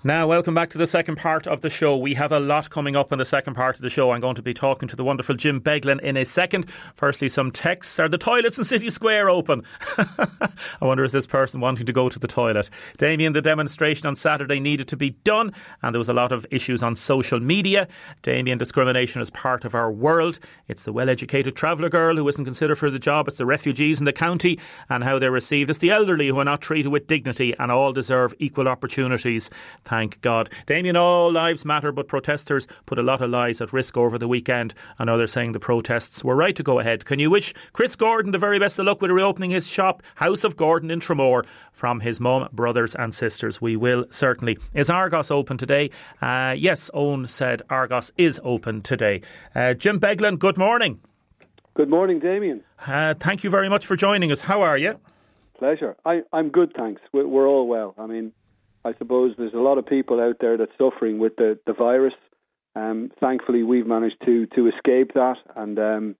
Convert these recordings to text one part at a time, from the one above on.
Now, welcome back to the second part of the show. We have a lot coming up in the second part of the show. I'm going to be talking to the wonderful Jim Beglin in a second. Firstly, some texts. Are the toilets in City Square open? I wonder, is this person wanting to go to the toilet? Damien, the demonstration on Saturday needed to be done, and there was a lot of issues on social media. Damien, discrimination is part of our world. It's the well-educated traveller girl who isn't considered for the job. It's the refugees in the county and how they're received. It's the elderly who are not treated with dignity, and all deserve equal opportunities. Thank God. Damien, all lives matter, but protesters put a lot of lives at risk over the weekend. I know they're saying the protests were right to go ahead. Can you wish Chris Gordon the very best of luck with reopening his shop, House of Gordon in Tramore, from his mum, brothers and sisters? We will certainly. Is Argos open today? Yes, Owen said Argos is open today. Jim Beglin, good morning. Good morning, Damien. Thank you very much for joining us. How are you? Pleasure. I'm good, thanks. We're all well. I mean, I suppose there's a lot of people out there that's suffering with the virus. Thankfully, we've managed to escape that, and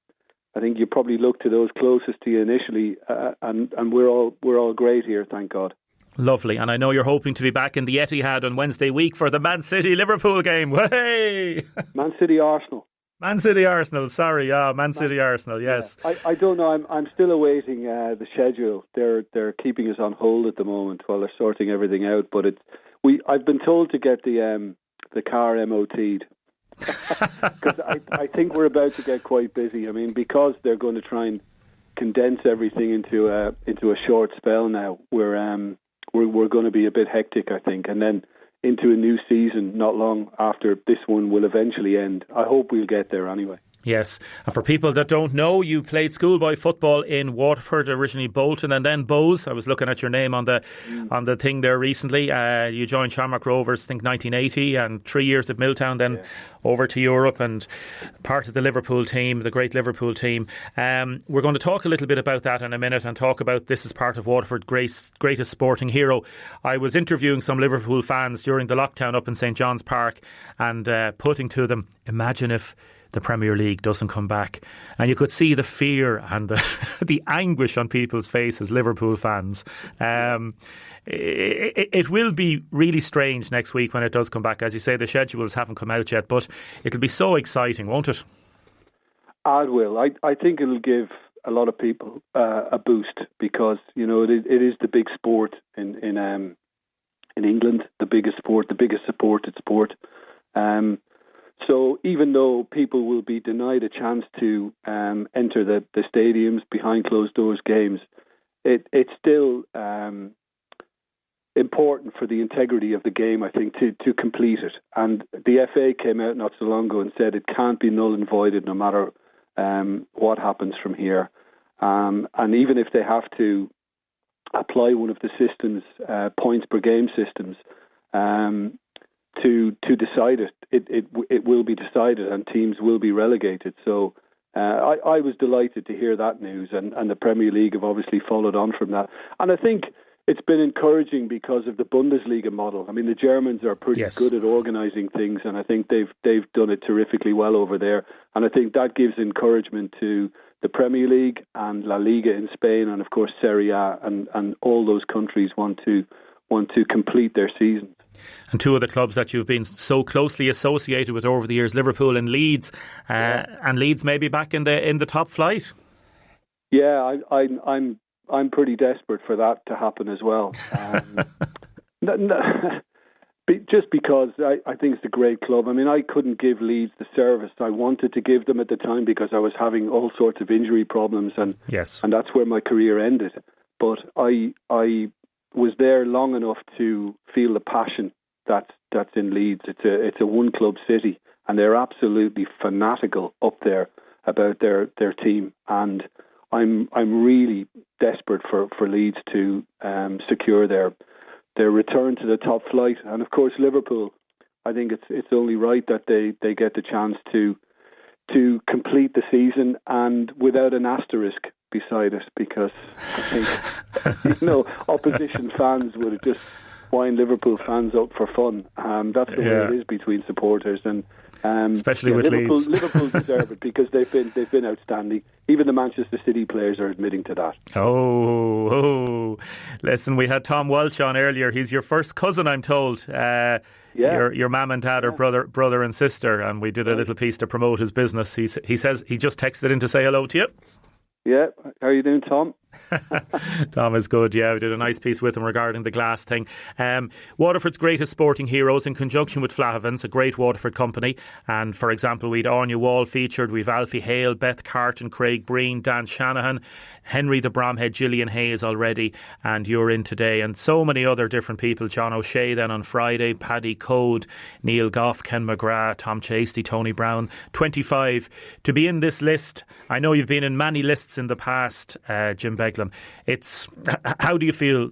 I think you probably look to those closest to you initially, and we're all great here, thank God. Lovely, and I know you're hoping to be back in the Etihad on Wednesday week for the Man City-Liverpool game. Way! Man City-Arsenal. Man City-Arsenal, sorry, Man City-Arsenal, yes. Yeah. I don't know, I'm still awaiting the schedule. They're keeping us on hold at the moment while they're sorting everything out, but I've been told to get the car MOT'd. Because I think we're about to get quite busy. I mean, because they're going to try and condense everything into a short spell now, we're going to be a bit hectic, I think, and then into a new season not long after this one will eventually end. I hope we'll get there anyway. Yes, and for people that don't know, you played schoolboy football in Waterford, originally Bolton and then Bowes. I was looking at your name on the thing there recently. You joined Shamrock Rovers, I think 1980, and 3 years at Milltown, then over to Europe and part of the Liverpool team, the great Liverpool team. We're going to talk a little bit about that in a minute and talk about this as part of Waterford's greatest sporting hero. I was interviewing some Liverpool fans during the lockdown up in St John's Park and putting to them, imagine if the Premier League doesn't come back. And you could see the fear and the anguish on people's faces, Liverpool fans. It will be really strange next week when it does come back. As you say, the schedules haven't come out yet, but it'll be so exciting, won't it? It will. I think it'll give a lot of people a boost because, you know, it is the big sport in England, the biggest sport, the biggest supported sport. So even though people will be denied a chance to enter the stadiums behind closed doors games, it's still important for the integrity of the game, I think, to complete it. And the FA came out not so long ago and said it can't be null and voided no matter what happens from here. And even if they have to apply one of the systems, points per game systems, to decide it will be decided and teams will be relegated. So I was delighted to hear that news, and the Premier League have obviously followed on from that. And I think it's been encouraging because of the Bundesliga model. I mean, the Germans are pretty good at organising things, and I think they've done it terrifically well over there. And I think that gives encouragement to the Premier League and La Liga in Spain, and of course Serie A, and all those countries want to complete their seasons. And two of the clubs that you've been so closely associated with over the years, Liverpool and Leeds, and Leeds may be back in the top flight. Yeah, I'm pretty desperate for that to happen as well. Just because I think it's a great club. I mean, I couldn't give Leeds the service I wanted to give them at the time because I was having all sorts of injury problems, and that's where my career ended. But I was there long enough to feel the passion that's in Leeds. It's a one club city, and they're absolutely fanatical up there about their team. And I'm really desperate for Leeds to secure their return to the top flight. And of course, Liverpool, I think it's only right that they get the chance to complete the season and without an asterisk beside it, because I think opposition fans would have just wind Liverpool fans up for fun. That's the way it is between supporters, and Especially with Leeds. Liverpool deserve it because they've been outstanding. Even the Manchester City players are admitting to that. Oh. Listen, we had Tom Walsh on earlier. He's your first cousin, I'm told. Your mum and dad are brother and sister, and we did a little piece to promote his business. He says he just texted in to say hello to you. Yeah, how are you doing, Tom? Tom is good, yeah. We did a nice piece with him regarding the glass thing. Waterford's greatest sporting heroes, in conjunction with Flahavans, a great Waterford company. And for example, we'd Anya Wall featured, we've Alfie Hale, Beth Carton, Craig Breen, Dan Shanahan, Henry the Bromhead, Gillian Hayes already, and you're in today, and so many other different people. John O'Shea then on Friday, Paddy Code, Neil Goff, Ken McGrath, Tom Chasty, Tony Brown. 25 to be in this list. I know you've been in many lists in the past, Jim Beglin. How do you feel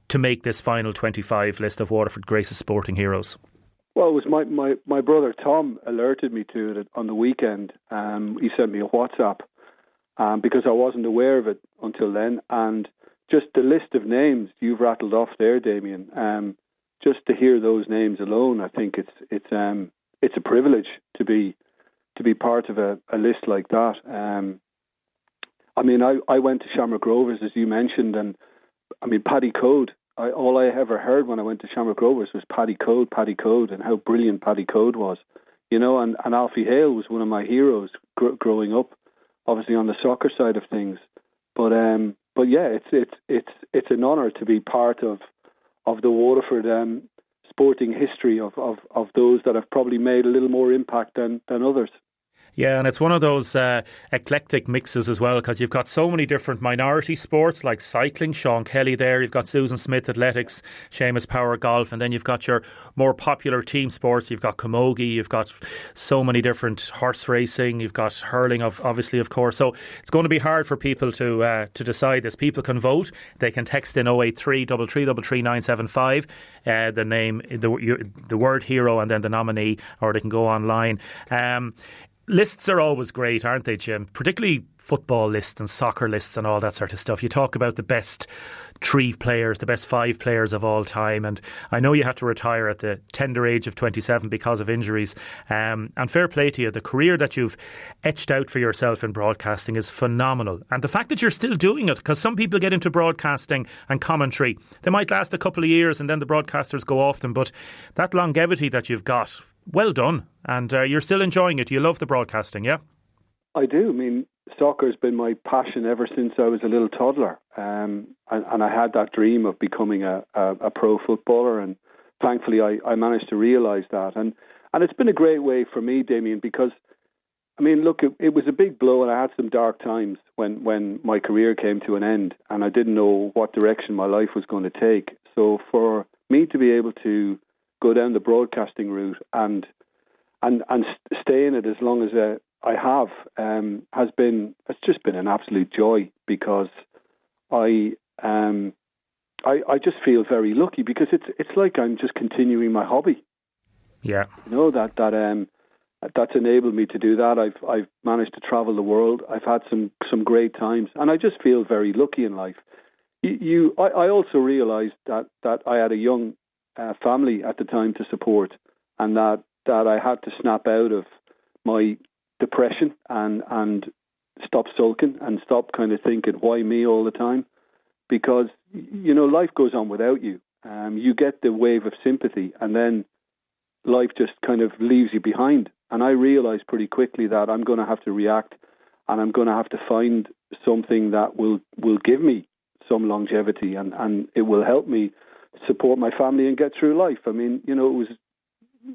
to make this final 25 list of Waterford greatest sporting heroes? Well, it was my brother Tom alerted me to it on the weekend. He sent me a WhatsApp because I wasn't aware of it until then. And just the list of names you've rattled off there, Damien, just to hear those names alone, I think it's a privilege to be part of a list like that. I mean, I went to Shamrock Rovers, as you mentioned, and I mean, Paddy Code. All I ever heard when I went to Shamrock Rovers was Paddy Code, and how brilliant Paddy Code was. You know, and Alfie Hale was one of my heroes growing up, obviously on the soccer side of things. But yeah, it's an honour to be part of the Waterford sporting history of those that have probably made a little more impact than others. Yeah, and it's one of those eclectic mixes as well, because you've got so many different minority sports like cycling, Sean Kelly there, you've got Susan Smith athletics, Seamus Power golf, and then you've got your more popular team sports, you've got camogie, you've got so many different horse racing, you've got hurling, obviously, of course. So it's going to be hard for people to decide this. People can vote. They can text in 083 3333 975 the name, the word hero, and then the nominee, or they can go online. Lists are always great, aren't they, Jim? Particularly football lists and soccer lists and all that sort of stuff. You talk about the best 3 players, the best 5 players of all time, and I know you had to retire at the tender age of 27 because of injuries, and fair play to you. The career that you've etched out for yourself in broadcasting is phenomenal, and the fact that you're still doing it, because some people get into broadcasting and commentary, they might last a couple of years and then the broadcasters go off them, but that longevity that you've got, well done, and you're still enjoying it. You love the broadcasting, yeah? I do. I mean, soccer's been my passion ever since I was a little toddler, and I had that dream of becoming a pro footballer, and thankfully I managed to realise that. And it's been a great way for me, Damien, because, I mean, look, it was a big blow, and I had some dark times when my career came to an end, and I didn't know what direction my life was going to take. So for me to be able to go down the broadcasting route and stay in it as long as I have it's just been an absolute joy, because I just feel very lucky, because it's like I'm just continuing my hobby. Yeah, you know, that's enabled me to do that. I've managed to travel the world. I've had some great times, and I just feel very lucky in life. I also realised that I had a young family at the time to support, and that I had to snap out of my depression and stop sulking and stop kind of thinking, why me all the time? Because, you know, life goes on without you. You get the wave of sympathy, and then life just kind of leaves you behind. And I realised pretty quickly that I'm going to have to react, and I'm going to have to find something that will give me some longevity, and it will help me support my family and get through life. I mean, you know, it was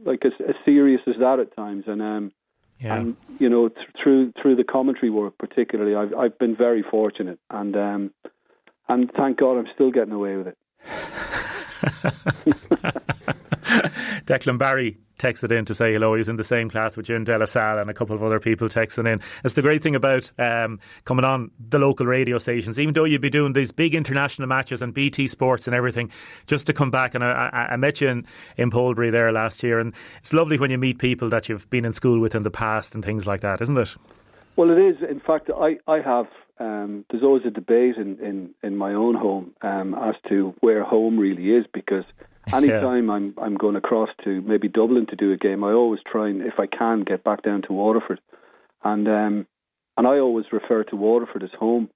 like as serious as that at times, and you know, through the commentary work particularly, I've been very fortunate, and thank God I'm still getting away with it. Declan Barry texted in to say hello. He was in the same class with Jim De La Salle and a couple of other people texting in. It's the great thing about coming on the local radio stations, even though you'd be doing these big international matches and BT Sports and everything, just to come back. And I met you in Poulbury there last year, and it's lovely when you meet people that you've been in school with in the past and things like that, isn't it? Well, it is. In fact, I have. There's always a debate in my own home as to where home really is, because Anytime I'm going across to maybe Dublin to do a game, I always try and, if I can, get back down to Waterford. And I always refer to Waterford as home.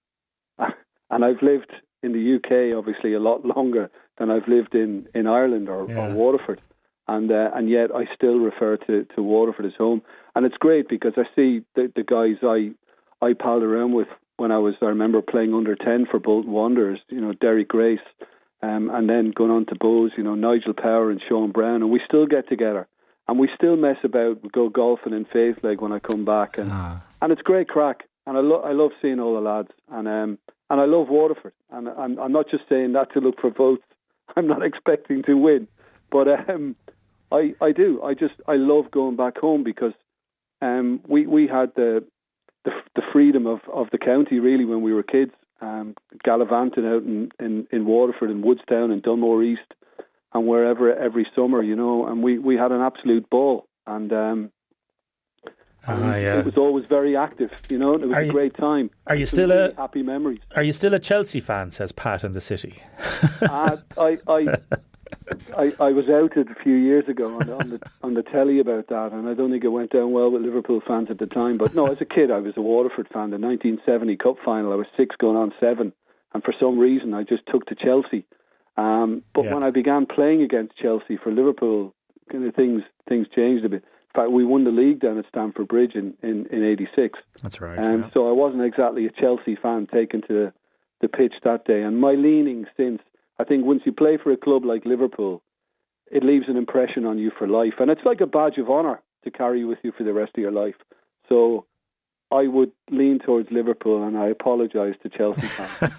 And I've lived in the UK, obviously, a lot longer than I've lived in Ireland or Waterford. And yet I still refer to Waterford as home. And it's great because I see the guys I palled around with when I remember playing under 10 for Bolton Wanderers, Derek Grace, and then going on to Bowes, Nigel Power and Sean Brown. And we still get together. And we still mess about. We go golfing in Faithleg when I come back. And it's great crack. And I love seeing all the lads. And I love Waterford. And I'm not just saying that to look for votes. I'm not expecting to win. But I do. I love going back home because we had the freedom of the county really when we were kids, gallivanting out in Waterford and Woodstown and Dunmore East and wherever every summer, and we had an absolute ball. And it was always very active, it was a great time. Are you still really happy memories? Are you still a Chelsea fan, says Pat in the city? I was outed a few years ago on the telly about that, and I don't think it went down well with Liverpool fans at the time. But no, as a kid, I was a Waterford fan. The 1970 Cup final, I was 6 going on 7, and for some reason, I just took to Chelsea. But when I began playing against Chelsea for Liverpool, kind of things changed a bit. In fact, we won the league down at Stamford Bridge in '86. That's right. So I wasn't exactly a Chelsea fan taken to the pitch that day. And my leaning since, I think once you play for a club like Liverpool, it leaves an impression on you for life. And it's like a badge of honour to carry with you for the rest of your life. So I would lean towards Liverpool, and I apologise to Chelsea fans.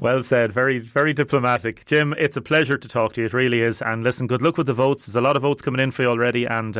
Well said. Very, very diplomatic. Jim, it's a pleasure to talk to you. It really is. And listen, good luck with the votes. There's a lot of votes coming in for you already, and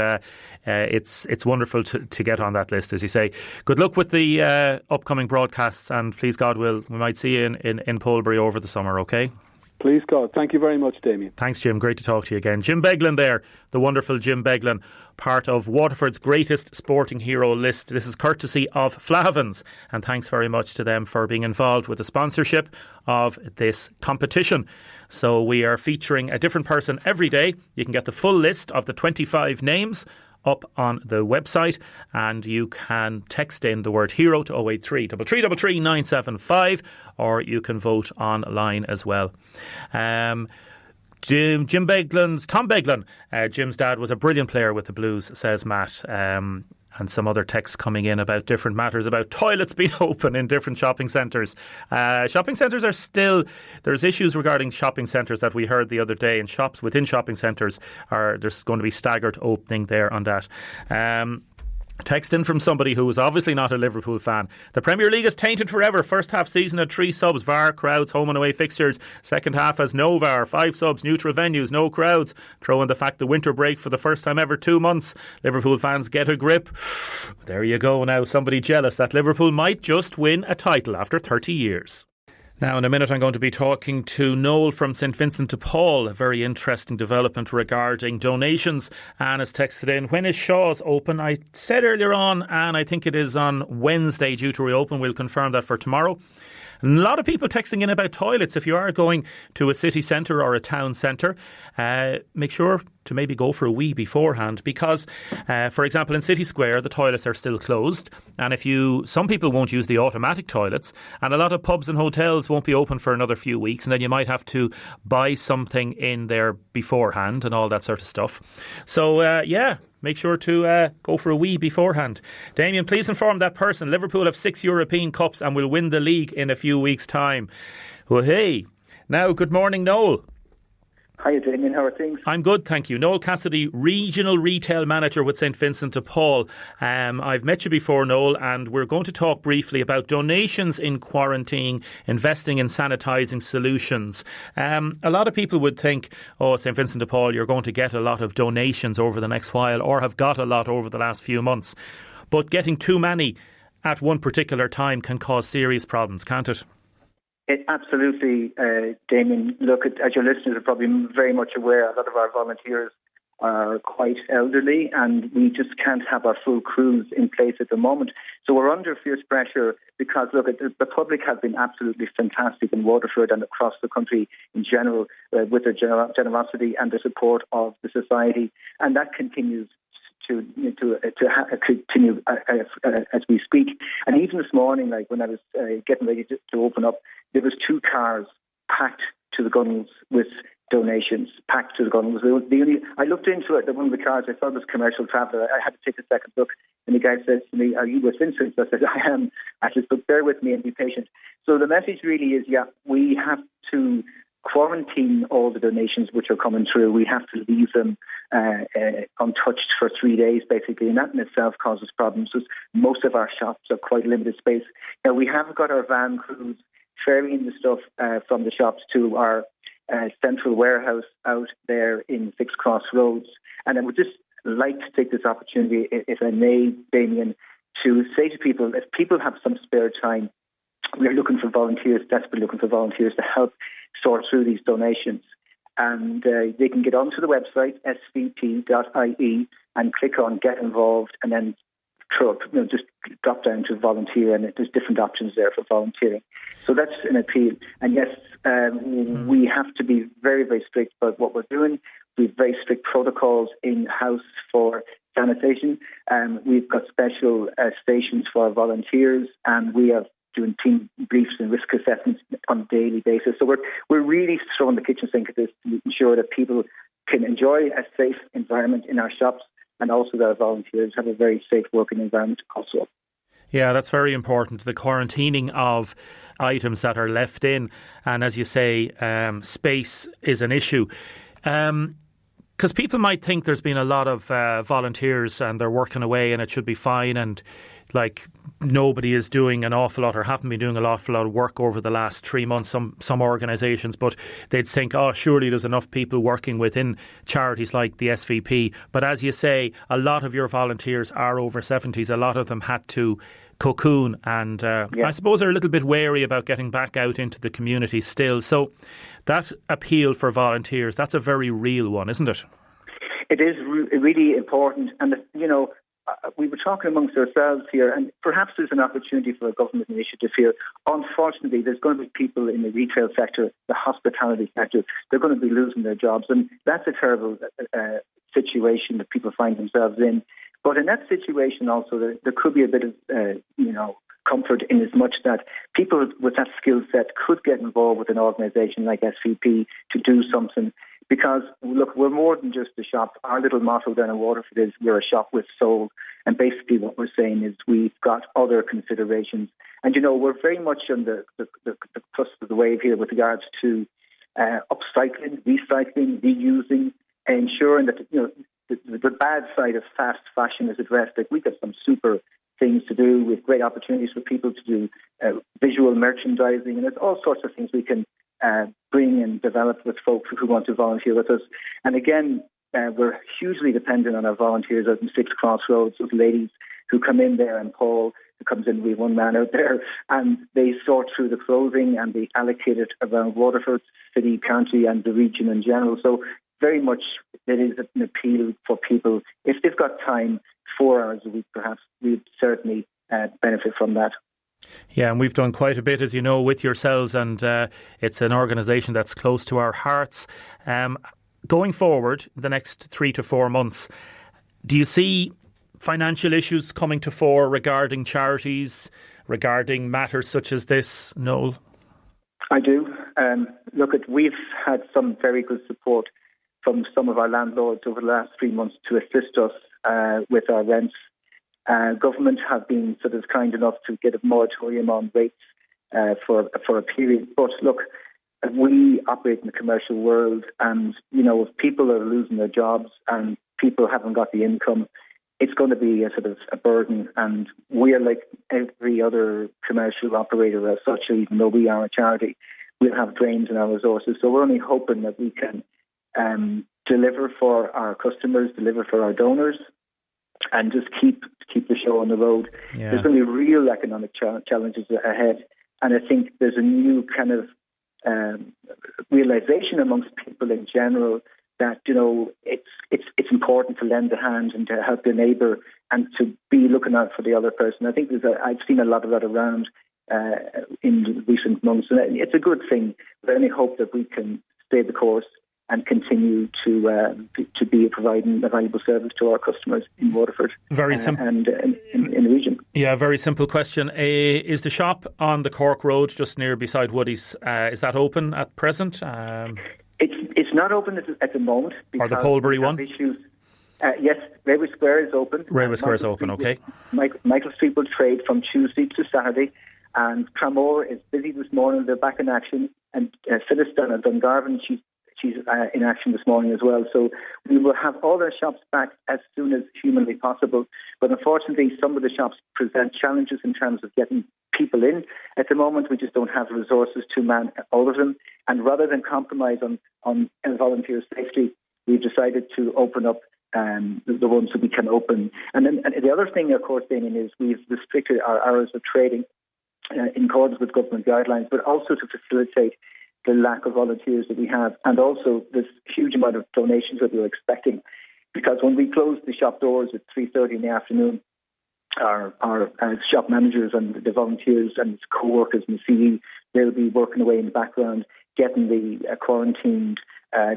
it's wonderful to get on that list, as you say. Good luck with the upcoming broadcasts, and please God, we might see you in Poulbury over the summer, okay? Please God. Thank you very much, Damien. Thanks, Jim. Great to talk to you again. Jim Beglin there, the wonderful Jim Beglin, part of Waterford's greatest sporting hero list. This is courtesy of Flahavans, and thanks very much to them for being involved with the sponsorship of this competition. So we are featuring a different person every day. You can get the full list of the 25 names up on the website, and you can text in the word hero to 083 333 975, or you can vote online as well. Jim Beglin's Tom Beglin, Jim's dad, was a brilliant player with the Blues, says Matt. And some other texts coming in about different matters, about toilets being open in different shopping centres. Shopping centres are still, there's issues regarding shopping centres that we heard the other day, and shops within shopping centres there's going to be staggered opening there on that. Text in from somebody who was obviously not a Liverpool fan. The Premier League is tainted forever. First half season had 3 subs, VAR, crowds, home and away fixtures. Second half has no VAR, 5 subs, neutral venues, no crowds. Throw in the fact the winter break for the first time ever, 2 months. Liverpool fans get a grip. There you go now. Somebody jealous that Liverpool might just win a title after 30 years. Now, in a minute, I'm going to be talking to Noel from St Vincent De Paul. A very interesting development regarding donations. Anne has texted in, when is Shaw's open? I said earlier on, and I think it is on Wednesday due to reopen. We'll confirm that for tomorrow. And a lot of people texting in about toilets. If you are going to a city centre or a town centre, make sure to maybe go for a wee beforehand, because, for example, in City Square, the toilets are still closed. And some people won't use the automatic toilets, and a lot of pubs and hotels won't be open for another few weeks. And then you might have to buy something in there beforehand and all that sort of stuff. So, make sure to go for a wee beforehand. Damien, please inform that person. Liverpool have 6 European Cups and will win the league in a few weeks' time. Well, hey. Now, good morning, Noel. Hi, Damien. How are things? I'm good, thank you. Noel Cassidy, Regional Retail Manager with St Vincent De Paul. I've met you before, Noel, and we're going to talk briefly about donations in quarantine, investing in sanitising solutions. A lot of people would think, St Vincent De Paul, you're going to get a lot of donations over the next while, or have got a lot over the last few months. But getting too many at one particular time can cause serious problems, can't it? Absolutely, Damien. Look, as your listeners are probably very much aware, a lot of our volunteers are quite elderly, and we just can't have our full crews in place at the moment. So we're under fierce pressure because, look, the public has been absolutely fantastic in Waterford and across the country in general with their generosity and the support of the society, and that continues to continue as we speak. And even this morning, like when I was getting ready to open up, there was 2 cars packed to the gunnels with donations, packed to the gunnels. I looked into it, one of the cars, I thought it was Commercial Traveller. I had to take a second look, and the guy says to me, "Are you with Vincent?" I said, "I am." I said, "But bear with me and be patient." So the message really is, we have to quarantine all the donations which are coming through. We have to leave them untouched for 3 days, basically, and that in itself causes problems. So most of our shops are quite limited space. Now, we have got our van crews ferrying the stuff from the shops to our central warehouse out there in Six Cross Roads. And I would just like to take this opportunity, if I may, Damien, to say to people, if people have some spare time, we are looking for volunteers, desperately looking for volunteers to help sort through these donations. And they can get onto the website, svp.ie, and click on Get Involved, and then just drop down to volunteer, and there's different options there for volunteering. So that's an appeal. And yes, we have to be very, very strict about what we're doing. We have very strict protocols in-house for sanitation. We've got special stations for our volunteers, and we are doing team briefs and risk assessments on a daily basis. So we're really throwing the kitchen sink at this to ensure that people can enjoy a safe environment in our shops, and also that our volunteers have a very safe working environment also. Yeah, that's very important, the quarantining of items that are left in. And as you say, space is an issue. Because people might think there's been a lot of volunteers and they're working away and it should be fine, and like nobody is doing an awful lot or haven't been doing an awful lot of work over the last 3 months, some organisations, but they'd think, surely there's enough people working within charities like the SVP. But as you say, a lot of your volunteers are over 70s. A lot of them had to cocoon, and I suppose they're a little bit wary about getting back out into the community still. So that appeal for volunteers, that's a very real one, isn't it? It is really important. And, we were talking amongst ourselves here, and perhaps there's an opportunity for a government initiative here. Unfortunately, there's going to be people in the retail sector, the hospitality sector, they're going to be losing their jobs. And that's a terrible situation that people find themselves in. But in that situation also, there could be a bit of, comfort in as much that people with that skill set could get involved with an organisation like SVP to do something. Because, look, we're more than just a shop. Our little motto down in Waterford is we're a shop with soul. And basically what we're saying is we've got other considerations. And, we're very much on the cusp of the wave here with regards to upcycling, recycling, reusing, ensuring that, the bad side of fast fashion is addressed. Like, we've got some super things to do with great opportunities for people to do visual merchandising. And there's all sorts of things we can bring and develop with folks who want to volunteer with us. And again, we're hugely dependent on our volunteers out in Six Cross Roads, those ladies who come in there, and Paul, who comes in with one man out there, and they sort through the clothing and they allocate it around Waterford, city, county and the region in general. So very much it is an appeal for people. If they've got time, 4 hours a week perhaps, we'd certainly benefit from that. Yeah, and we've done quite a bit, as you know, with yourselves, and it's an organisation that's close to our hearts. Going forward, the next 3 to 4 months, do you see financial issues coming to fore regarding charities, regarding matters such as this, Noel? I do. We've had some very good support from some of our landlords over the last 3 months to assist us with our rents. Government have been sort of kind enough to get a moratorium on rates for a period. But look, we operate in the commercial world, and if people are losing their jobs and people haven't got the income, it's going to be a sort of a burden. And we are like every other commercial operator as such, even though we are a charity, we'll have drains in our resources. So we're only hoping that we can deliver for our customers, deliver for our donors, and just keep the show on the road. Yeah. There's going to be real economic challenges ahead, and I think there's a new kind of realisation amongst people in general that, it's important to lend a hand and to help your neighbour and to be looking out for the other person. I think I've seen a lot of that around in recent months, and it's a good thing. But I only hope that we can stay the course and continue to be providing a valuable service to our customers in Waterford very simple. And in the region. Yeah, very simple question. Is the shop on the Cork Road, just near beside Woody's, is that open at present? It's not open at the moment. Or the Polbury one? Yes, Railway Square is open. Railway Square is open, okay. Michael Street will trade from Tuesday to Saturday, and Cramore is busy this morning. They're back in action, and Phyllis Dunn at Dungarvan, she's in action this morning as well. So we will have all our shops back as soon as humanly possible. But unfortunately, some of the shops present challenges in terms of getting people in. At the moment, we just don't have the resources to man all of them. And rather than compromise on volunteer safety, we've decided to open up the ones that we can open. And then the other thing, of course, Damien, is we've restricted our hours of trading in accordance with government guidelines, but also to facilitate the lack of volunteers that we have, and also this huge amount of donations that we were expecting. Because when we closed the shop doors at 3:30 in the afternoon, our shop managers and the volunteers and co-workers in the CE, they'll be working away in the background, getting the quarantined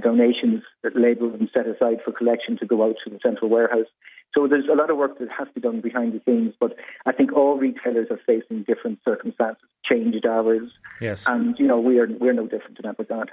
donations labelled and set aside for collection to go out to the central warehouse. So there's a lot of work that has to be done behind the scenes, but I think all retailers are facing different circumstances, changed hours, yes, and we're no different in that regard.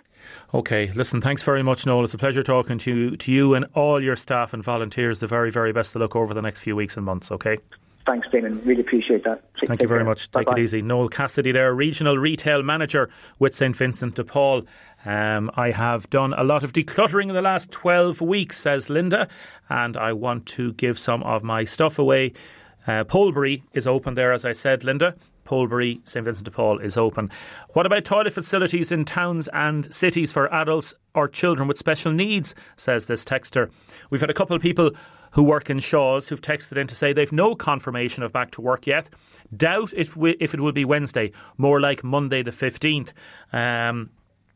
Okay, listen, thanks very much, Noel. It's a pleasure talking to you and all your staff and volunteers. The very, very best of luck over the next few weeks and months, okay? Thanks, Damon. Really appreciate that. Thank you very much. Take it easy. Noel Cassidy there, Regional Retail Manager with St Vincent De Paul. I have done a lot of decluttering in the last 12 weeks, says Linda, and I want to give some of my stuff away. Polbury is open there, as I said, Linda. Polbury, St Vincent de Paul is open. What about toilet facilities in towns and cities for adults or children with special needs, says this texter. We've had a couple of people who work in Shaw's who've texted in to say they've no confirmation of back to work yet. Doubt if it will be Wednesday, more like Monday the 15th.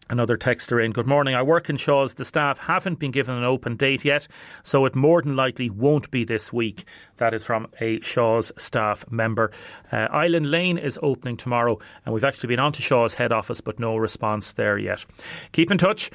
Another texter in, good morning, I work in Shaw's. The staff haven't been given an open date yet, so it more than likely won't be this week. That is from a Shaw's staff member. Island Lane is opening tomorrow, and we've actually been on to Shaw's head office, but no response there yet. Keep in touch.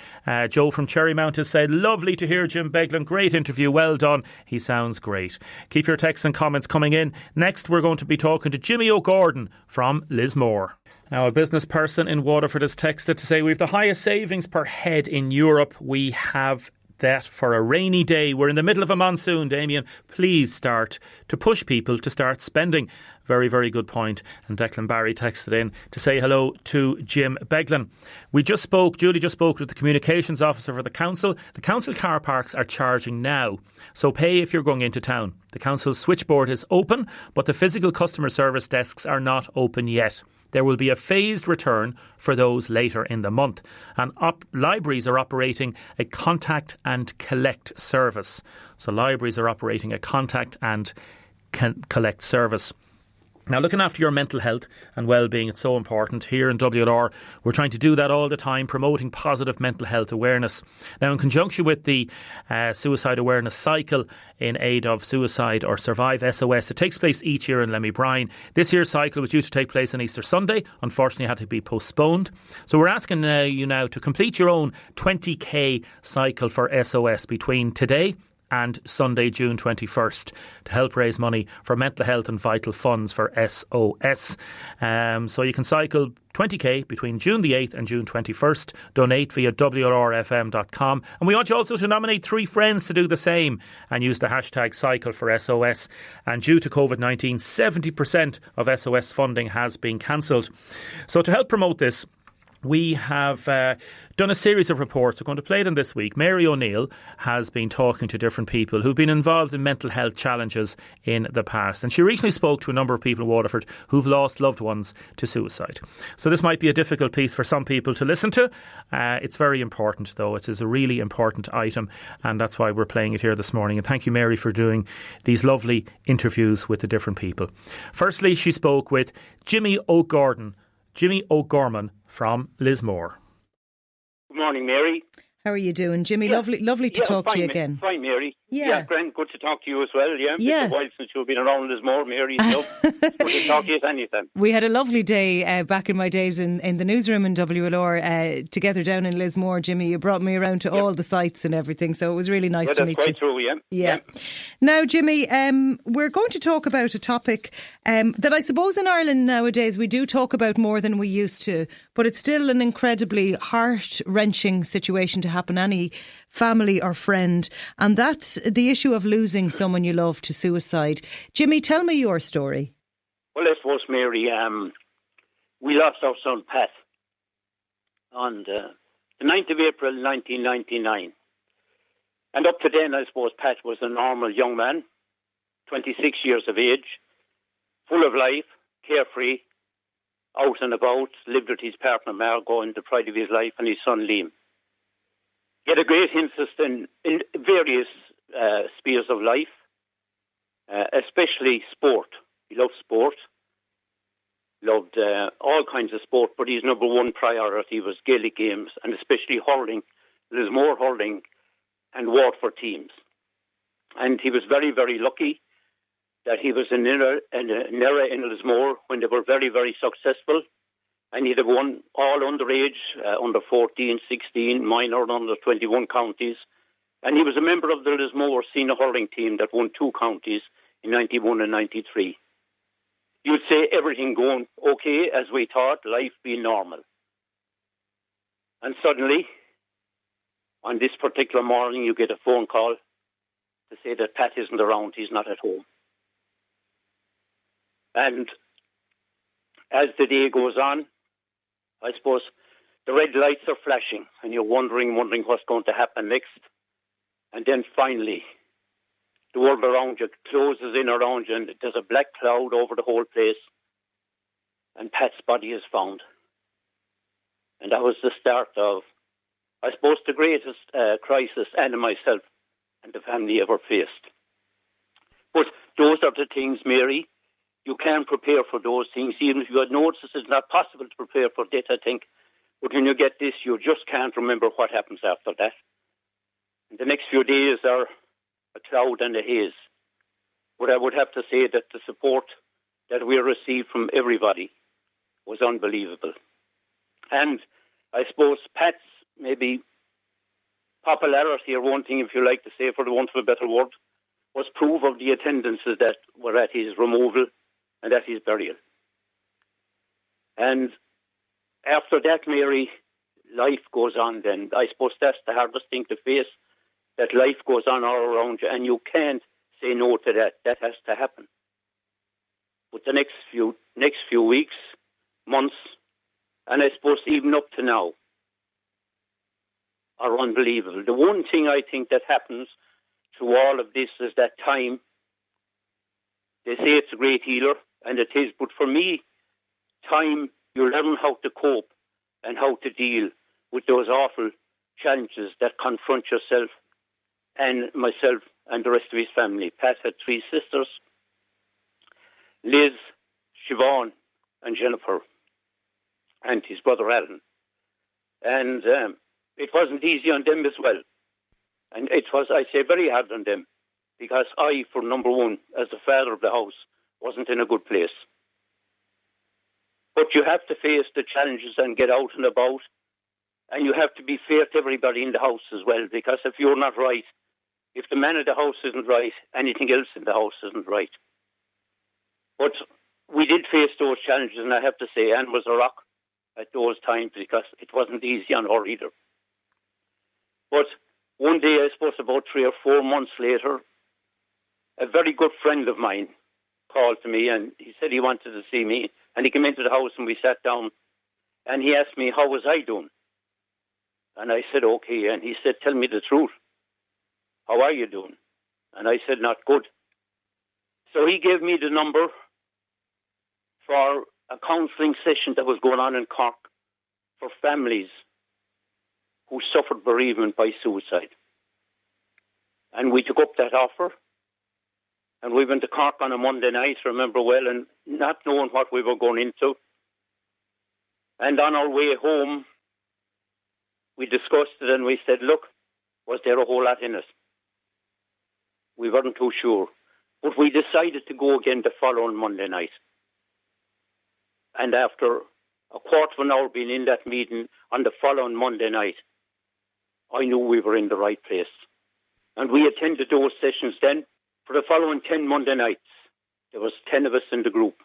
Joe from Cherrymount has said, lovely to hear Jim Beglin. Great interview, well done. He sounds great. Keep your texts and comments coming in. Next, we're going to be talking to Jimmy O'Gordon from Lismore. Now, a business person in Waterford has texted to say we've the highest savings per head in Europe. We have that for a rainy day. We're in the middle of a monsoon, Damien. Please start to push people to start spending. Very, very good point. And Declan Barry texted in to say hello to Jim Beglin. Julie just spoke with the communications officer for the council. The council car parks are charging now, so pay if you're going into town. The council's switchboard is open, but the physical customer service desks are not open yet. There will be a phased return for those later in the month. And libraries are operating a contact and collect service. So libraries are operating a contact and collect service. Now, looking after your mental health and well-being, it's so important. Here in WLR, we're trying to do that all the time, promoting positive mental health awareness. Now, in conjunction with the Suicide Awareness Cycle in aid of suicide or Survive SOS, it takes place each year in Lemmy-Brine. This year's cycle was due to take place on Easter Sunday. Unfortunately, it had to be postponed. So we're asking you now to complete your own 20k cycle for SOS between today and Sunday, June 21st, to help raise money for mental health and vital funds for SOS. So you can cycle 20k between June the 8th and June 21st. Donate via WLRFM.com. And we want you also to nominate 3 friends to do the same and use the hashtag cycle for SOS. And due to COVID-19, 70% of SOS funding has been cancelled. So to help promote this, we have done a series of reports. We're going to play them this week. Mary O'Neill has been talking to different people who've been involved in mental health challenges in the past. And she recently spoke to a number of people in Waterford who've lost loved ones to suicide. So this might be a difficult piece for some people to listen to. It's very important, though. It is a really important item, and that's why we're playing it here this morning. And thank you, Mary, for doing these lovely interviews with the different people. Firstly, she spoke with Jimmy O'Gorman from Lismore. Good morning, Mary. How are you doing, Jimmy? Yeah. Lovely to talk to you again. Fine, Mary. Yeah, Grant, good to talk to you as well. Yeah, yeah. It's a while since you've been around as more, Mary. So good to talk to you at any time. We had a lovely day back in my days in the newsroom in WLR together down in Lismore, Jimmy. You brought me around to all the sites and everything, so it was really nice to meet you. That's quite true, yeah. Now, Jimmy, we're going to talk about a topic that I suppose in Ireland nowadays we do talk about more than we used to, but it's still an incredibly heart-wrenching situation to happen any family or friend, and that's the issue of losing someone you love to suicide. Jimmy, tell me your story. Well, I suppose, Mary, we lost our son Pat on the 9th of April 1999. And up to then, I suppose, Pat was a normal young man, 26 years of age, full of life, carefree, out and about, lived with his partner Margot in the pride of his life, and his son Liam. He had a great interest in various spheres of life, especially sport. He loved sport, loved all kinds of sport, but his number one priority was Gaelic games, and especially hurling, Lismore hurling and Waterford teams. And he was very, very lucky that he was in an era in Lismore when they were very, very successful. And he'd have won all underage, under 14, 16, minor and under 21 counties. And he was a member of the Lismore senior hurling team that won 2 counties in 91 and 93. You'd say everything going okay, as we thought, life being normal. And suddenly, on this particular morning, you get a phone call to say that Pat isn't around, he's not at home. And as the day goes on, I suppose the red lights are flashing and you're wondering what's going to happen next. And then finally, the world around you closes in around you and there's a black cloud over the whole place. And Pat's body is found. And that was the start of, I suppose, the greatest crisis Anne and myself and the family ever faced. But those are the things, Mary. You can prepare for those things, even if you had noticed it's not possible to prepare for death, I think. But when you get this, you just can't remember what happens after that. And the next few days are a cloud and a haze. But I would have to say that the support that we received from everybody was unbelievable. And I suppose Pat's maybe popularity, or one thing, if you like to say, for the want of a better word, was proof of the attendances that were at his removal and at his burial. And after that, Mary, life goes on then. I suppose that's the hardest thing to face, that life goes on all around you, and you can't say no to that. That has to happen. But the next few weeks, months, and I suppose even up to now, are unbelievable. The one thing I think that happens through all of this is that time. They say it's a great healer, and it is, but for me, time, you learn how to cope and how to deal with those awful challenges that confront yourself and myself and the rest of his family. Pat had 3 sisters, Liz, Siobhan and Jennifer, and his brother Alan. And it wasn't easy on them as well. And it was, I say, very hard on them, because I, for number one, as the father of the house, wasn't in a good place. But you have to face the challenges and get out and about, and you have to be fair to everybody in the house as well, because if you're not right, if the man of the house isn't right, anything else in the house isn't right. But we did face those challenges, and I have to say, Anne was a rock at those times, because it wasn't easy on her either. But one day, I suppose about 3 or 4 months later, a very good friend of mine called to me, and he said he wanted to see me. And he came into the house and we sat down, and he asked me, how was I doing? And I said, okay. And he said, tell me the truth. How are you doing? And I said, not good. So he gave me the number for a counselling session that was going on in Cork for families who suffered bereavement by suicide. And we took up that offer. And we went to Cork on a Monday night, remember well, and not knowing what we were going into. And on our way home, we discussed it and we said, look, was there a whole lot in it? We weren't too sure. But we decided to go again the following Monday night. And after a quarter of an hour being in that meeting on the following Monday night, I knew we were in the right place. And we attended those sessions then. For the following 10 Monday nights, there was 10 of us in the group.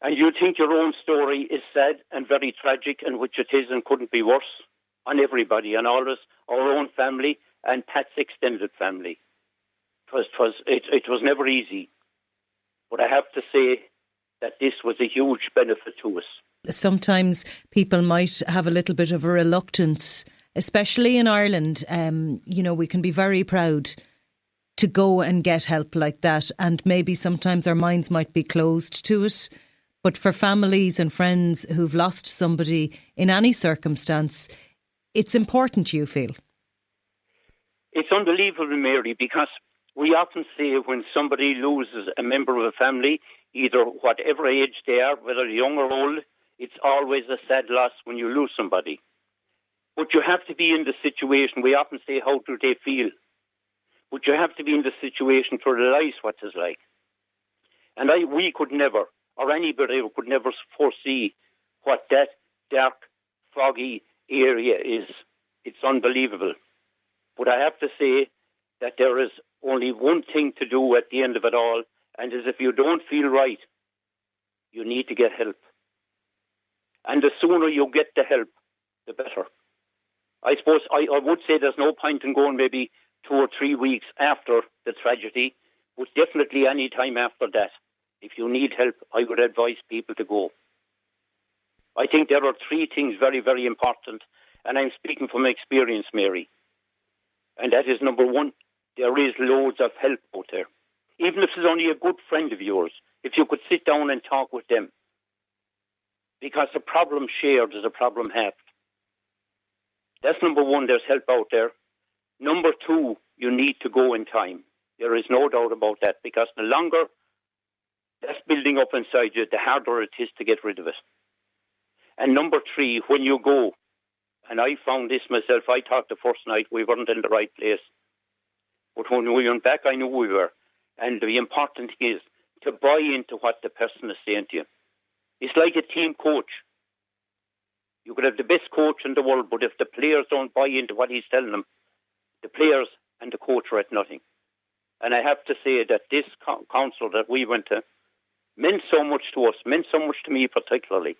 And you think your own story is sad and very tragic, and which it is and couldn't be worse on everybody, on all of us, our own family and Pat's extended family. It was never easy. But I have to say that this was a huge benefit to us. Sometimes people might have a little bit of a reluctance, especially in Ireland. We can be very proud to go and get help like that, and maybe sometimes our minds might be closed to it. But for families and friends who've lost somebody in any circumstance, it's important, you feel? It's unbelievable, Mary, because we often say when somebody loses a member of a family, either whatever age they are, whether young or old, it's always a sad loss when you lose somebody. But you have to be in the situation. We often say, how do they feel? But you have to be in the situation to realise what it's like. And we could never, or anybody could never foresee what that dark, foggy area is. It's unbelievable. But I have to say that there is only one thing to do at the end of it all, and is if you don't feel right, you need to get help. And the sooner you get the help, the better. I suppose I would say there's no point in going maybe 2 or 3 weeks after the tragedy, but definitely any time after that. If you need help, I would advise people to go. I think there are 3 things very, very important, and I'm speaking from experience, Mary. And that is, number 1, there is loads of help out there. Even if it's only a good friend of yours, if you could sit down and talk with them. Because a problem shared is a problem halved. That's number 1, there's help out there. Number 2, you need to go in time. There is no doubt about that, because the longer that's building up inside you, the harder it is to get rid of it. And number 3, when you go, and I found this myself, I thought the first night we weren't in the right place. But when we went back, I knew we were. And the important thing is to buy into what the person is saying to you. It's like a team coach. You could have the best coach in the world, but if the players don't buy into what he's telling them, the players and the coach are at nothing. And I have to say that this council that we went to meant so much to us, meant so much to me particularly,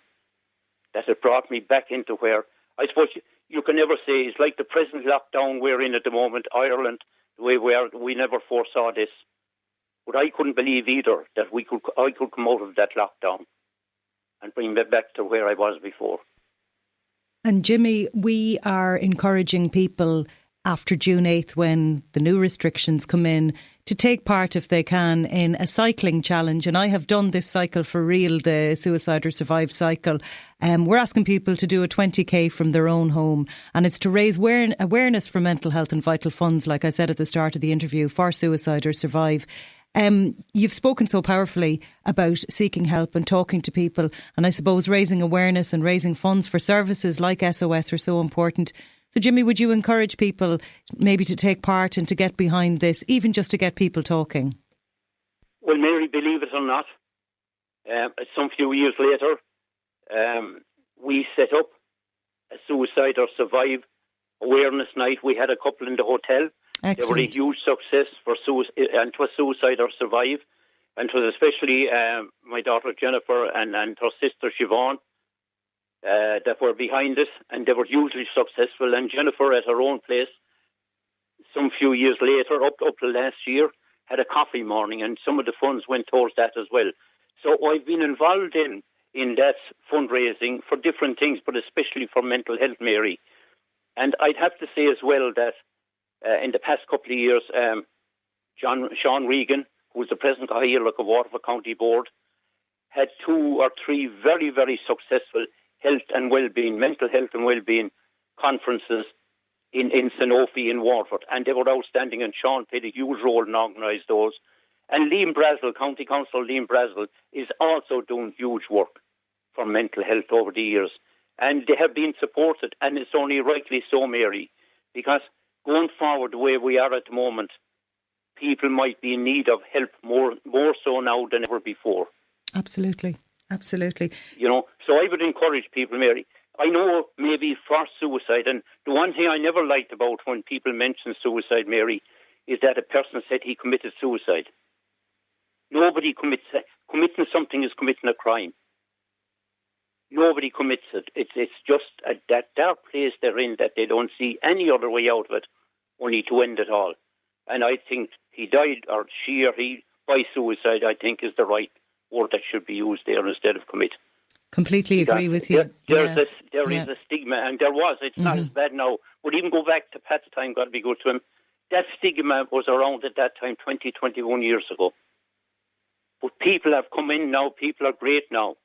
that it brought me back into where, I suppose you can never say, it's like the present lockdown we're in at the moment, Ireland, the way we are, we never foresaw this. But I couldn't believe either that I could come out of that lockdown and bring me back to where I was before. And Jimmy, we are encouraging people after June 8th, when the new restrictions come in, to take part, if they can, in a cycling challenge. And I have done this cycle for real, the Suicide or Survive cycle. We're asking people to do a 20k from their own home. And it's to raise awareness for mental health and vital funds, like I said at the start of the interview, for Suicide or Survive. You've spoken so powerfully about seeking help and talking to people. And I suppose raising awareness and raising funds for services like SOS are so important. So, Jimmy, would you encourage people maybe to take part and to get behind this, even just to get people talking? Well, Mary, believe it or not, some few years later, we set up a Suicide or Survive awareness night. We had a couple in the hotel. Excellent. They were a huge success for and it was Suicide or Survive. And it was especially my daughter Jennifer and her sister Siobhan that were behind it, and they were hugely successful. And Jennifer, at her own place, some few years later, up to last year, had a coffee morning, and some of the funds went towards that as well. So I've been involved in that fundraising for different things, but especially for mental health, Mary. And I'd have to say as well that in the past couple of years, Sean Regan, who was the president of the Waterford County Board, had 2 or 3 very, very successful health and well-being, mental health and well-being conferences in Sanofi in Waterford. And they were outstanding, and Sean played a huge role in organising those. And Liam Brazel, County Councillor Liam Brazel, is also doing huge work for mental health over the years. And they have been supported, and it's only rightly so, Mary, because going forward the way we are at the moment, people might be in need of help more so now than ever before. Absolutely. So I would encourage people, Mary. I know maybe for suicide, and the one thing I never liked about when people mention suicide, Mary, is that a person said he committed suicide. Nobody committing something is committing a crime. Nobody commits it. It's just that dark place they're in that they don't see any other way out of it, only to end it all. And I think he died, or she or he, by suicide, I think is the right word that should be used there instead of commit. Completely agree with you. There is a stigma, and there was. It's not as bad now. But even go back to Pat's time, God be good to him, that stigma was around at that time 20, 21 years ago. But people have come in now. People are great now.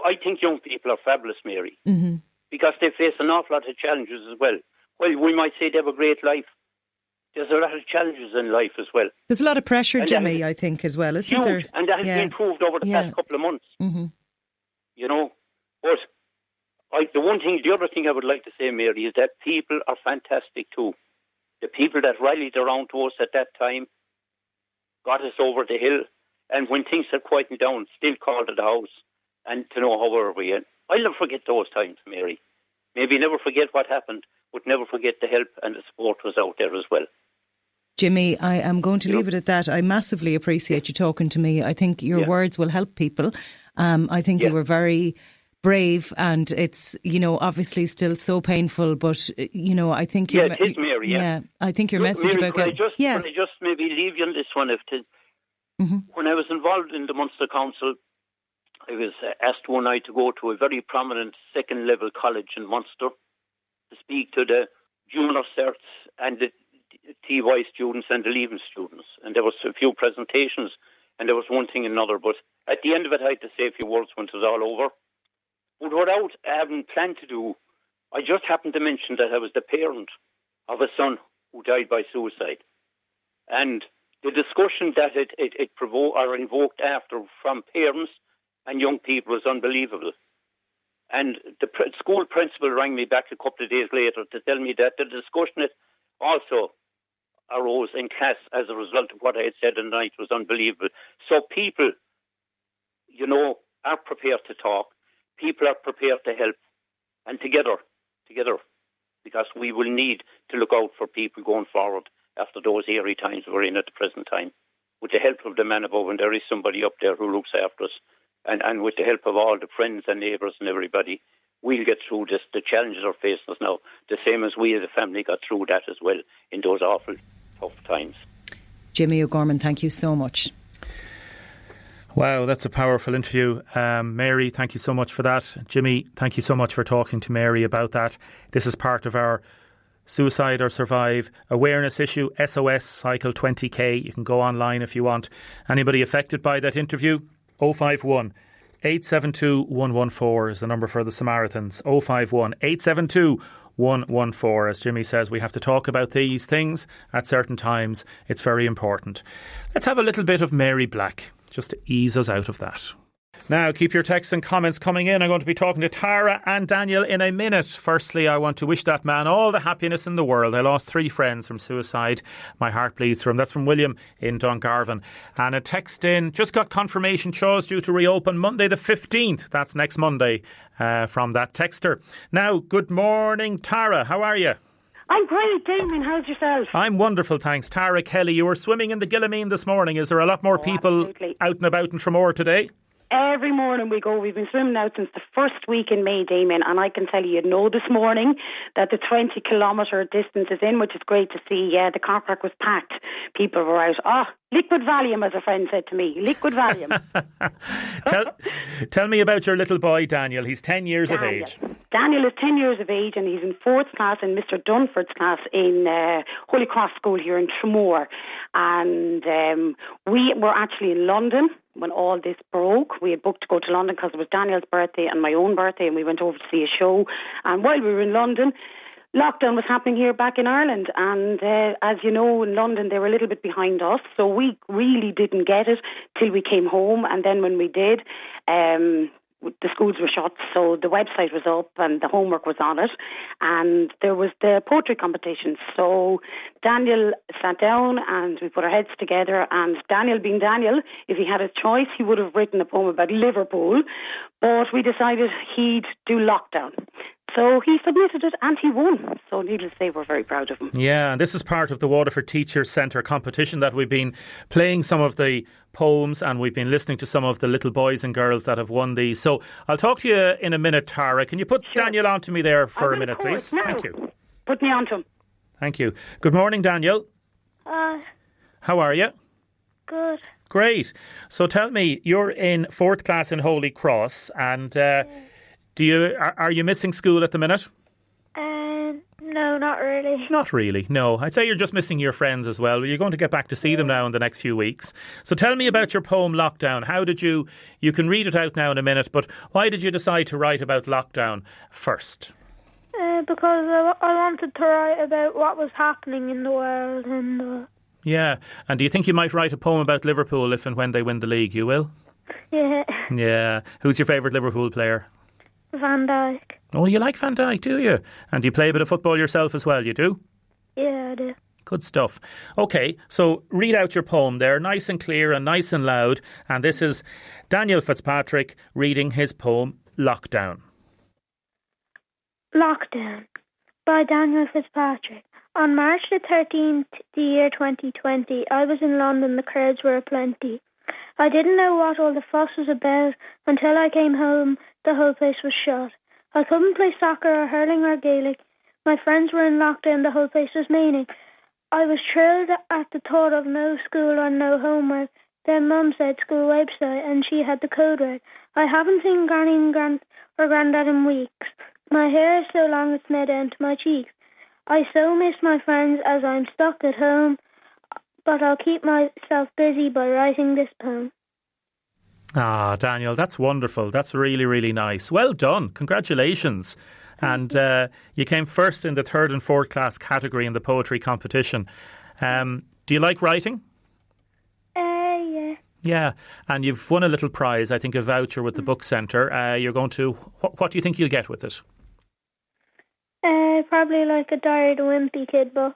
I think young people are fabulous, Mary, because they face an awful lot of challenges as well. Well, we might say they have a great life. There's a lot of challenges in life as well. There's a lot of pressure, Jimmy, I think, as well, isn't there? And that has been proved over the past couple of months. But the other thing I would like to say, Mary, is that people are fantastic too. The people that rallied around to us at that time got us over the hill, and when things had quietened down, still called at the house and to know how were we. I'll never forget those times, Mary. Maybe never forget what happened, but never forget the help and the support was out there as well. Jimmy, I am going to leave it at that. I massively appreciate you talking to me. I think your words will help people. I think you were very brave, and it's, obviously still so painful, but, I think... it is, Mary, I think your message Mary, about... Could I just maybe leave you on this one? When I was involved in the Munster Council, I was asked one night to go to a very prominent second-level college in Munster to speak to the junior certs and the TY students and the leaving students. And there was a few presentations, and there was one thing and another. But at the end of it, I had to say a few words when it was all over. But without having planned to do, I just happened to mention that I was the parent of a son who died by suicide. And the discussion that it provoked or invoked after from parents and young people was unbelievable. And the school principal rang me back a couple of days later to tell me that the discussion also arose in class as a result of what I had said at night was unbelievable. So people, are prepared to talk. People are prepared to help. And together, because we will need to look out for people going forward after those eerie times we're in at the present time. With the help of the man above, and there is somebody up there who looks after us, and with the help of all the friends and neighbours and everybody, we'll get through this. The challenges are facing us now, the same as we as a family got through that as well in those awful tough times. Jimmy O'Gorman, thank you so much. Wow, that's a powerful interview. Mary, thank you so much for that. Jimmy, thank you so much for talking to Mary about that. This is part of our Suicide or Survive awareness issue, SOS Cycle 20k. You can go online if you want. Anybody affected by that interview? 051 872 114 is the number for the Samaritans. 051 872 114. As Jimmy says, we have to talk about these things at certain times. It's very important. Let's have a little bit of Mary Black, just to ease us out of that. Now, keep your texts and comments coming in. I'm going to be talking to Tara and Daniel in a minute. Firstly, I want to wish that man all the happiness in the world. I lost 3 friends from suicide. My heart bleeds for him. That's from William in Dungarvan. And a text in, just got confirmation shows due to reopen Monday the 15th. That's next Monday from that texter. Now, good morning, Tara. How are you? I'm great, Damien. How's yourself? I'm wonderful, thanks. Tara Kelly, you were swimming in the Gillamine this morning. Is there a lot more people out and about in Tramore today? Every morning we go. We've been swimming out since the first week in May, Damien, and I can tell you, this morning that the 20-kilometre distance is in, which is great to see. Yeah, the car park was packed. People were out. Liquid Valium, as a friend said to me. Liquid Valium. Tell me about your little boy, Daniel. He's 10 years of age. Daniel is 10 years of age, and he's in 4th class in Mr. Dunford's class in Holy Cross School here in Tramore. And we were actually in London when all this broke. We had booked to go to London because it was Daniel's birthday and my own birthday, and we went over to see a show. And while we were in London, lockdown was happening here back in Ireland, and as you know, in London they were a little bit behind us, so we really didn't get it till we came home. And then when we did, the schools were shut, so the website was up and the homework was on it, and there was the poetry competition. So Daniel sat down and we put our heads together, and Daniel being Daniel, if he had a choice, he would have written a poem about Liverpool, but we decided he'd do Lockdown. So he submitted it and he won. So needless to say, we're very proud of him. Yeah, and this is part of the Waterford Teachers Centre competition that we've been playing some of the poems and we've been listening to some of the little boys and girls that have won these. So I'll talk to you in a minute, Tara. Can you put Daniel on to me there for a minute, please? Now. Thank you. Put me on to him. Thank you. Good morning, Daniel. How are you? Good. Great. So tell me, you're in 4th class in Holy Cross and... Are you missing school at the minute? No, not really. Not really, no. I'd say you're just missing your friends as well. You're going to get back to see them now in the next few weeks. So tell me about your poem Lockdown. How did you can read it out now in a minute, but why did you decide to write about lockdown first? Because I wanted to write about what was happening in the world. Yeah, and do you think you might write a poem about Liverpool if and when they win the league? You will? Yeah. Yeah. Who's your favourite Liverpool player? Van Dijk. Oh, you like Van Dijk, do you? And do you play a bit of football yourself as well, you do? Yeah, I do. Good stuff. OK, so read out your poem there, nice and clear and nice and loud. And this is Daniel Fitzpatrick reading his poem, Lockdown. Lockdown by Daniel Fitzpatrick. On March the 13th, the year 2020, I was in London. The crowds were aplenty. I didn't know what all the fuss was about until I came home. The whole place was shut. I couldn't play soccer or hurling or Gaelic. My friends were in lockdown. The whole place was meaning. I was thrilled at the thought of no school or no homework. Then Mum said school website and she had the code right. I haven't seen Granny and Grandad in weeks. My hair is so long it's now down to my cheeks. I so miss my friends as I'm stuck at home, but I'll keep myself busy by writing this poem. Ah, Daniel, that's wonderful. That's really, really nice. Well done. Congratulations. And you came first in the 3rd and 4th class category in the poetry competition. Do you like writing? Yeah. Yeah, and you've won a little prize, I think a voucher with the book centre. You're going to... What do you think you'll get with it? Probably like a Diary of the Wimpy Kid book.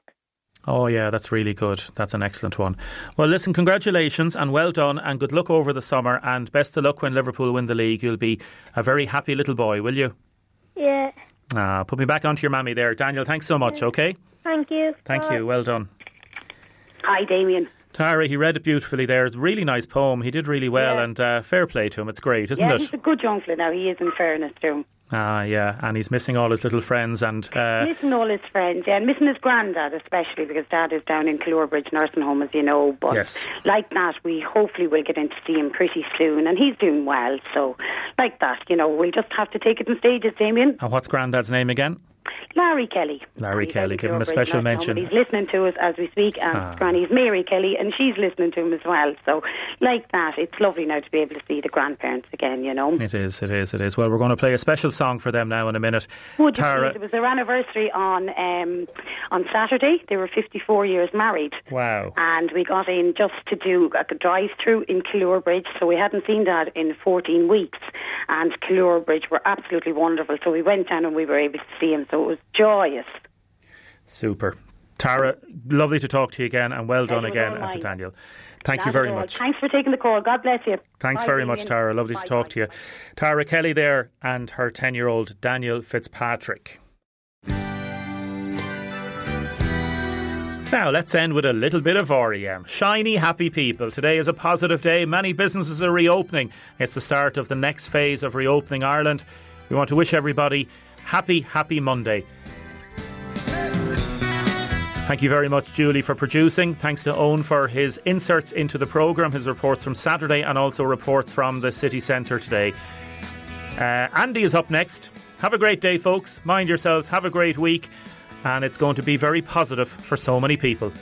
Oh yeah, that's really good. That's an excellent one. Well, listen, congratulations and well done and good luck over the summer and best of luck when Liverpool win the league. You'll be a very happy little boy, will you? Yeah. Put me back onto your mammy there. Daniel, thanks so much, OK? Thank you. Thank you, well done. Hi, Damien. Tara, he read it beautifully there. It's a really nice poem. He did really well and fair play to him. It's great, isn't it? Yeah, he's a good young fella now. He is, in fairness to him. Yeah, and he's missing all his little friends and... Missing all his friends, yeah, and missing his granddad especially because Dad is down in Clorebridge nursing home, as you know, but like that we hopefully will get in to see him pretty soon and he's doing well, so like that, we'll just have to take it in stages, Damien. And what's Granddad's name again? Larry Kelly. Larry Kelly, give him a special mention. He's listening to us as we speak, and Granny's Mary Kelly, and she's listening to him as well. So, like that, it's lovely now to be able to see the grandparents again, It is. Well, we're going to play a special song for them now in a minute. Would you please? It was their anniversary on Saturday. They were 54 years married. Wow. And we got in just to do a drive-through in Clorebridge, so we hadn't seen Dad in 14 weeks. And Clorebridge were absolutely wonderful, so we went down and we were able to see him. So it was joyous. Super. Tara, lovely to talk to you again and well done again and to Daniel. Thank you very much. Thanks for taking the call. God bless you. Thanks very much, Tara. Lovely to talk to you. Tara Kelly there and her 10-year-old Daniel Fitzpatrick. Now, let's end with a little bit of REM. Shiny, happy people. Today is a positive day. Many businesses are reopening. It's the start of the next phase of reopening Ireland. We want to wish everybody happy Monday. Thank you very much, Julie, for producing. Thanks to Owen for his inserts into the programme, his reports from Saturday and also reports from the city centre today. Andy is up next. Have a great day, folks. Mind yourselves. Have a great week. And it's going to be very positive for so many people.